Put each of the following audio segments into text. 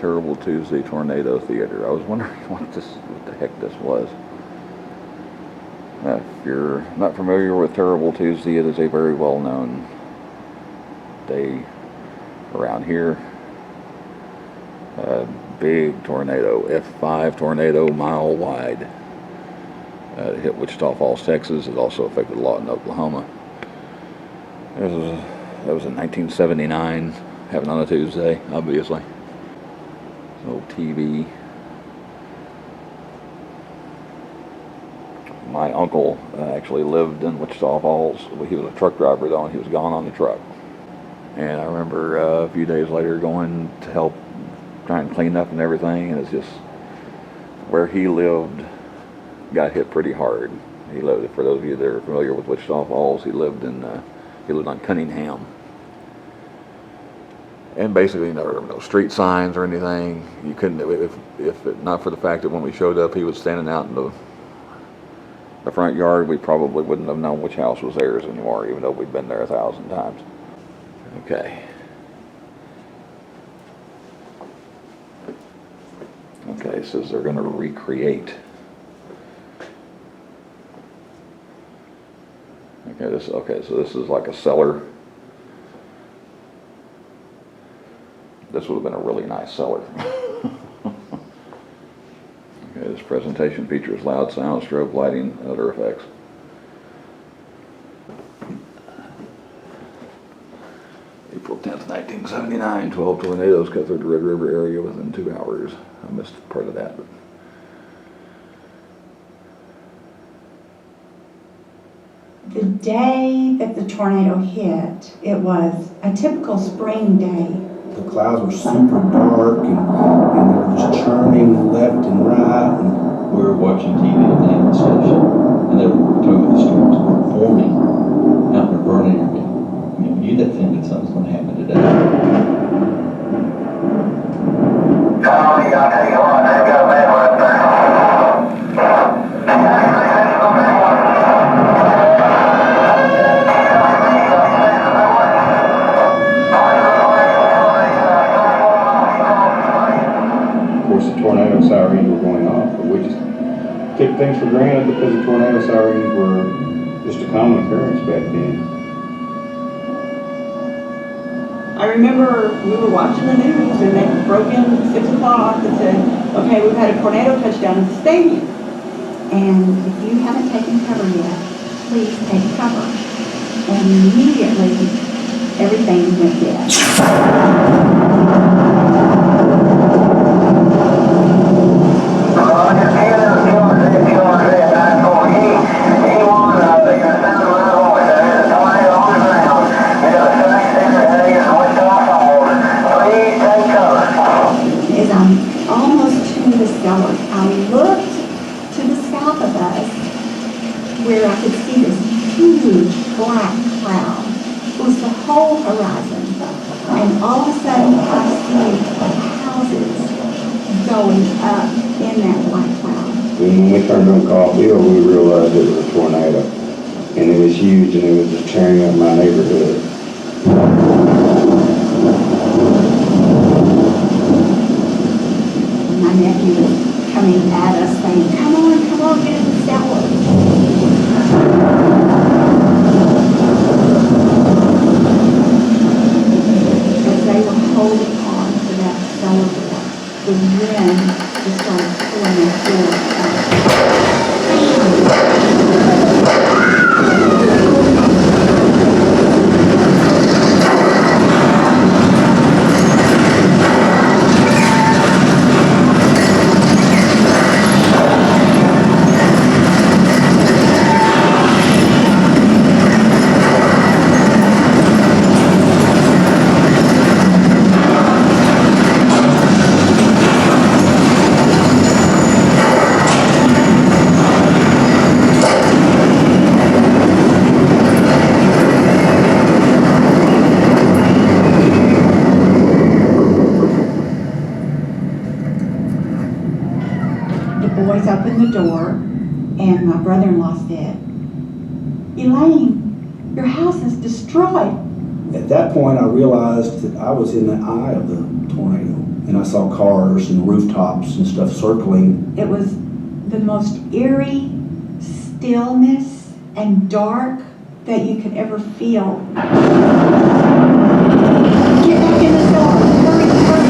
Terrible Tuesday Tornado Theater. I was wondering what the heck this was. If you're not familiar with Terrible Tuesday, it is a very well-known day around here. Big tornado, F5 tornado, mile wide. It hit Wichita Falls, Texas. It also affected Lawton, Oklahoma. That was in 1979, happened on a Tuesday, obviously. Old TV. My uncle actually lived in Wichita Falls. He was a truck driver though, and he was gone on the truck. And I remember a few days later going to help try and clean up and everything, and it's just where he lived got hit pretty hard. He lived, for those of you that are familiar with Wichita Falls, he lived on Cunningham. And basically, there were no street signs or anything. You couldn't, if it, not for the fact that when we showed up, he was standing out in the front yard, we probably wouldn't have known which house was theirs anymore, even though we'd been there 1,000 times. Okay. Okay, it says they're going to recreate. Okay, so this is like a cellar. This would have been a really nice cellar. Okay, this presentation features loud sound, strobe lighting, and other effects. April 10th, 1979, 12 tornadoes cut through the Red River area within 2 hours. I missed part of that. But the day that the tornado hit, it was a typical spring day. The clouds were super dark and they were just churning left and right. And we were watching TV at the AM station, and they were talking about the storms were forming out in the Vernon area. I mean, you'd have think that something's going to happen today. Charlie, I'll tell you what, they've got a bad one up there. tornado sirens were going off, but we just took things for granted because the tornado sirens were just a common occurrence back then. I remember we were watching the news and they broke in at 6 o'clock and said, okay, we've had a tornado touchdown in the stadium. And if you haven't taken cover yet, please take cover. And immediately, everything went dead. As I'm almost to the cellar, I looked to the south of us where I could see this huge black cloud. It was the whole horizon. And all of a sudden I see houses going up in that black cloud. When we turned on Caulfield, we realized it was a tornado. And it was huge and it was just tearing up my neighborhood. My nephew was coming at us saying, come on, get in the cellar. As they were holding on to that cellar door, the wind just started pulling their doors out. Boys opened the door, and my brother-in-law said, Elaine, your house is destroyed. At that point, I realized that I was in the eye of the tornado, and and I saw cars and rooftops and stuff circling. It was the most eerie stillness and dark that you could ever feel. Get back in the store. Hurry, hurry.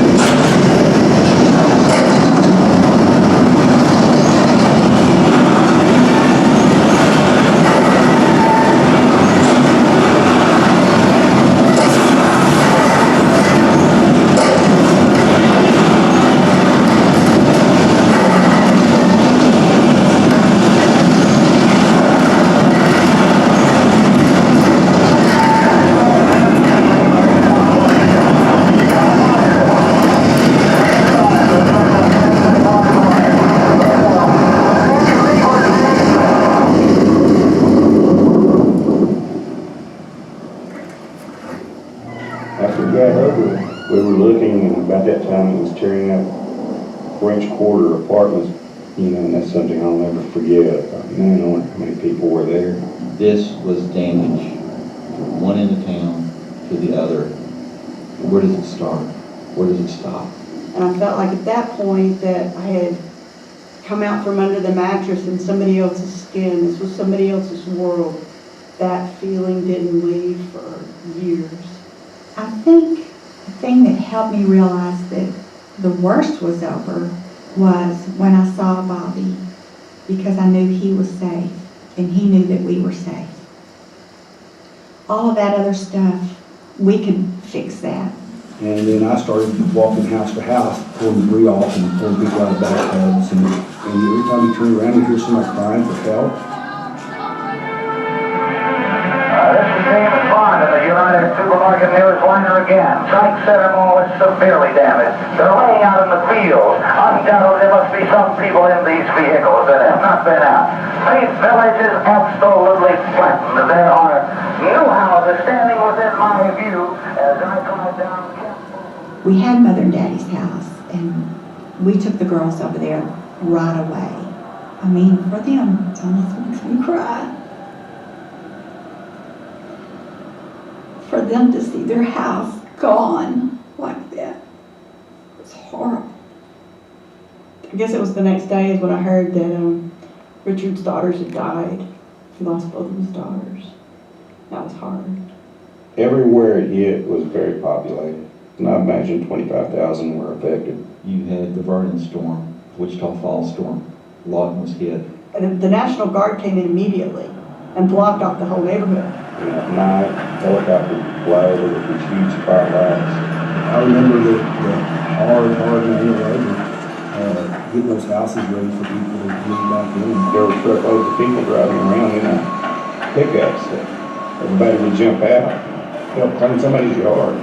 After we got over, we were looking, and about that time it was tearing up French Quarter apartments, you know, and that's something I'll never forget. I thought, man, I wonder how many people were there. This was damage from one end of town to the other. Where does it start? Where does it stop? And I felt like at that point that I had come out from under the mattress in somebody else's skin. This was somebody else's world. That feeling didn't leave for years. I think the thing that helped me realize that the worst was over was when I saw Bobby, because I knew he was safe and he knew that we were safe. All of that other stuff, we could fix that. And then I started walking house to house, pulling debris off and pulling people out of bathtubs. And every time you turn around, you hear somebody crying for help. This is James Bond in the United Supermarket News Liner again. Site Center Mall is severely damaged. They're laying out in the field. Undoubtedly, there must be some people in these vehicles that have not been out. Faith Village is absolutely flattened. There are new houses standing within my view as I drive down Campbell. We had Mother and Daddy's house, and we took the girls over there right away. I mean, for them, it almost makes me cry. For them to see their house gone like that, it was horrible. I guess it was the next day is when I heard that Richard's daughters had died. He lost both of his daughters. That was hard. Everywhere it hit was very populated. And I imagine 25,000 were affected. You had the Vernon storm, Wichita Falls storm. Lawton was hit. And the National Guard came in immediately and blocked off the whole neighborhood. And at night, helicopters would fly over with these huge fire lights. I remember the hard manual labor, getting those houses ready for people to move back in. There were truckloads of people driving around in pickups. Everybody would jump out, help clean somebody's yard.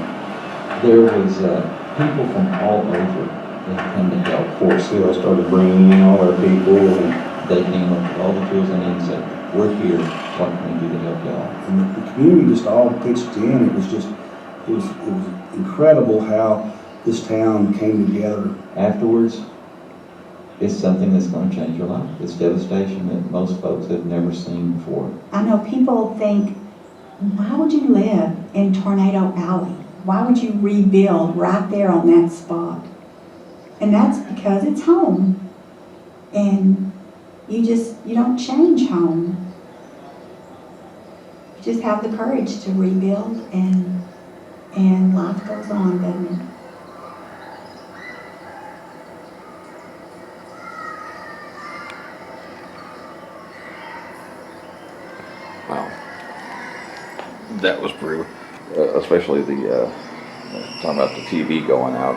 There was people from all over that come to help. Fort Sill started bringing in all their people, and They came up with all the tools they needed and said, we're here, what can we do to help y'all? And the community just all pitched in. It was incredible how this town came together. Afterwards, it's something that's going to change your life. It's devastation that most folks have never seen before. I know people think, why would you live in Tornado Alley? Why would you rebuild right there on that spot? And that's because it's home. And you don't change home. You just have the courage to rebuild, and life goes on, doesn't it? Wow. That was brutal, especially the talking about the TV going out.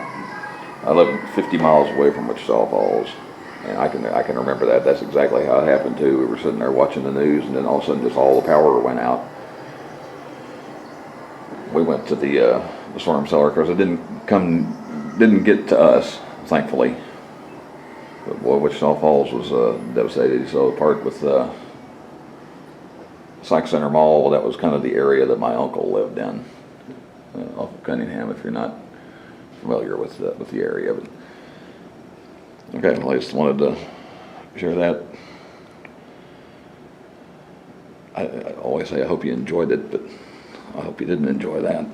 I live 50 miles away from Wichita Falls, and I can remember that. That's exactly how it happened too. We were sitting there watching the news, and then all of a sudden, just all the power went out. We went to the storm cellar because it didn't get to us, thankfully. But boy, Wichita Falls was devastated. So the part with Sykes Center Mall, that was kind of the area that my uncle lived in, off of Cunningham, if you're not familiar with the area. But okay, well, I just wanted to share that. I always say I hope you enjoyed it, but I hope you didn't enjoy that.